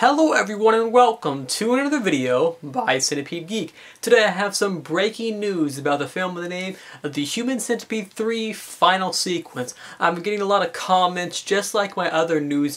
Hello everyone and welcome to another video by Centipede Geek. Today I have some breaking news about the film with the name of The Human Centipede 3 Final Sequence. I'm getting a lot of comments just like my other news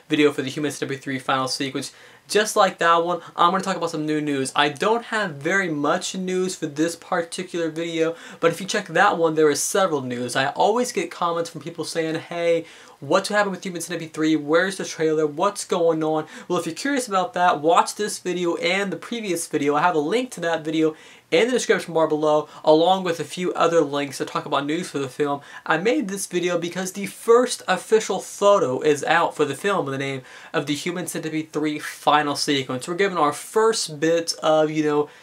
video for The Human Centipede 3 Final Sequence. Just like that one, I'm going to talk about some new news. I don't have very much news for this particular video, but if you check that one, there is several news. I always get comments from people saying, hey, what's happening with Human Centipede 3? Where's the trailer? What's going on? Well, if you're curious about that, watch this video and the previous video. I have a link to that video in the description bar below, along with a few other links that talk about news for the film. I made this video because the first official photo is out for the film with the name of The Human Centipede 3 Final Sequence. We're given our first bit of,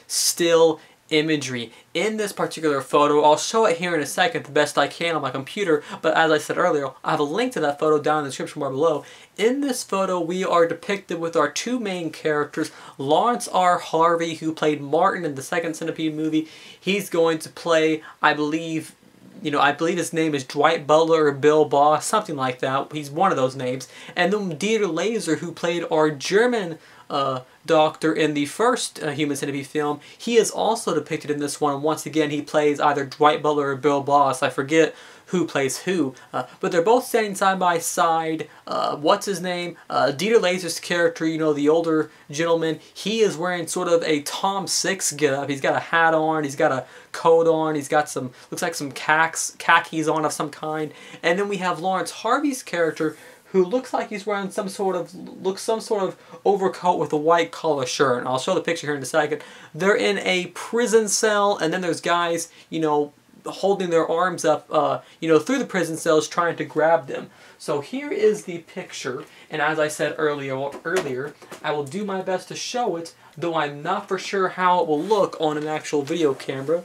still imagery in this particular photo. I'll show it here in a second the best I can on my computer, but as I said earlier, I have a link to that photo down in the description bar below. In this photo, we are depicted with our two main characters, Lawrence R. Harvey, who played Martin in the second Centipede movie. He's going to play, I believe his name is Dwight Butler or Bill Boss, something like that. He's one of those names. And then Dieter Laser, who played our German doctor in the first Human Centipede film, he is also depicted in this one. Once again, he plays either Dwight Butler or Bill Boss. I forget who plays who, but they're both standing side by side. What's his name? Dieter Laser's character, the older gentleman, he is wearing sort of a Tom Six getup. He's got a hat on, he's got a coat on, he's got some, looks like some khakis on of some kind. And then we have Lawrence Harvey's character, who looks like he's wearing some sort of overcoat with a white collar shirt. And I'll show the picture here in a second. They're in a prison cell, and then there's guys, holding their arms up, through the prison cells trying to grab them. So here is the picture, and as I said earlier, I will do my best to show it, though I'm not for sure how it will look on an actual video camera.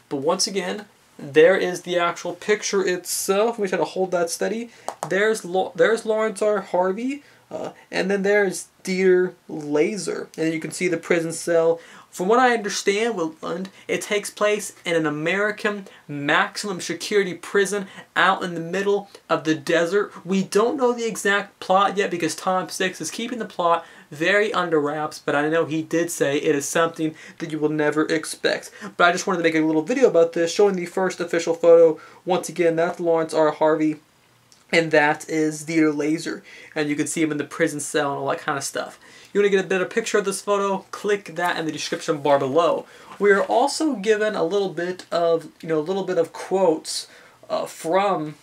But once again, there is the actual picture itself. Let me try to hold that steady. There's Lawrence R. Harvey, and then there's Dieter Laser. And then you can see the prison cell. From what I understand, it takes place in an American maximum security prison out in the middle of the desert. We don't know the exact plot yet because Tom Six is keeping the plot very under wraps, but I know he did say it is something that you will never expect. But I just wanted to make a little video about this, showing the first official photo. Once again, that's Lawrence R. Harvey, and that is Dieter Laser. And you can see him in the prison cell and all that kind of stuff. You want to get a better picture of this photo? Click that in the description bar below. We are also given a little bit of, quotes from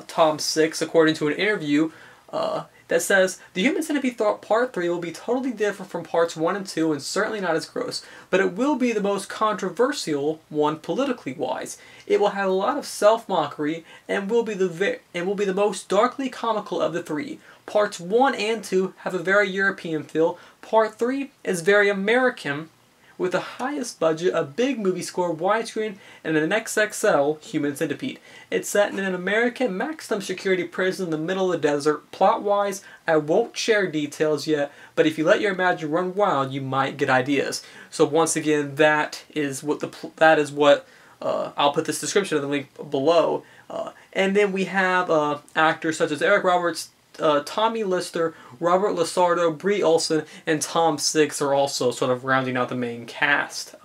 Tom Six, according to an interview that says, "The Human Centipede Part 3 will be totally different from Parts 1 and 2 and certainly not as gross, but it will be the most controversial one politically wise. It will have a lot of self-mockery and will be the most darkly comical of the three. Parts 1 and 2 have a very European feel. Part 3 is very American, with the highest budget, a big movie score, widescreen, and an XXL Human Centipede. It's set in an American maximum security prison in the middle of the desert. Plot-wise, I won't share details yet, but if you let your imagination run wild, you might get ideas." So once again, that is what I'll put this description in the link below. And then we have actors such as Eric Roberts, Tommy Lister, Robert Lasardo, Brie Olson, and Tom Six are also sort of rounding out the main cast.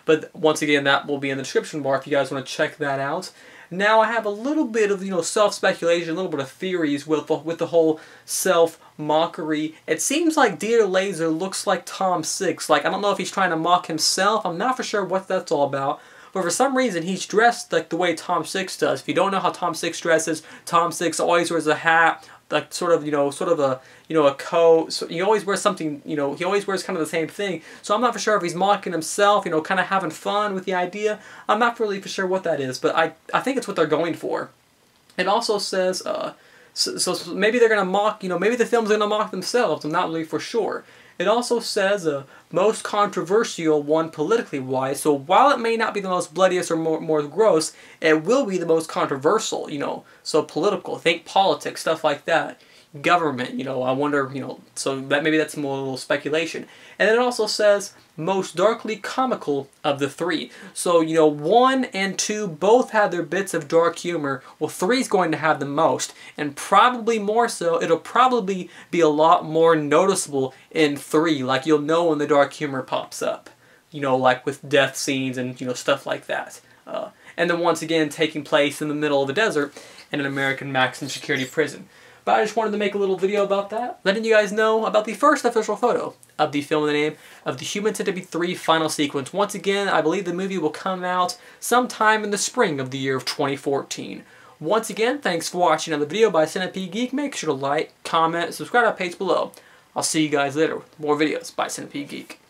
But once again, that will be in the description bar if you guys want to check that out. Now I have a little bit of self-speculation, a little bit of theories with the whole self-mockery. It seems like Dieter Laser looks like Tom Six. Like, I don't know if he's trying to mock himself. I'm not for sure what that's all about. But for some reason, he's dressed like the way Tom Six does. If you don't know how Tom Six dresses, Tom Six always wears a hat, like a coat. So he always wears something, he always wears kind of the same thing. So I'm not for sure if he's mocking himself, kind of having fun with the idea. I'm not really for sure what that is, but I think it's what they're going for. It also says, so maybe they're going to mock, maybe the film's going to mock themselves. I'm not really for sure. It also says most controversial one politically wise. So while it may not be the most bloodiest or more gross, it will be the most controversial, so political. Think politics, stuff like that. government. You know, I wonder, you know, so that maybe that's more a little speculation. And then it also says most darkly comical of the three. So, you know, 1 and 2 both have their bits of dark humor. Well, 3 is going to have the most, and probably more so. It'll probably be a lot more noticeable in 3. Like, you'll know when the dark humor pops up. You know, like with death scenes and, you know, stuff like that. And then once again, taking place in the middle of the desert in an American maximum security prison. But I just wanted to make a little video about that, letting you guys know about the first official photo of the film in the name of the Human Centipede 3 final sequence. Once again, I believe the movie will come out sometime in the spring of the year of 2014. Once again, thanks for watching another video by Centipede Geek. Make sure to like, comment, subscribe to our page below. I'll see you guys later with more videos by Centipede Geek.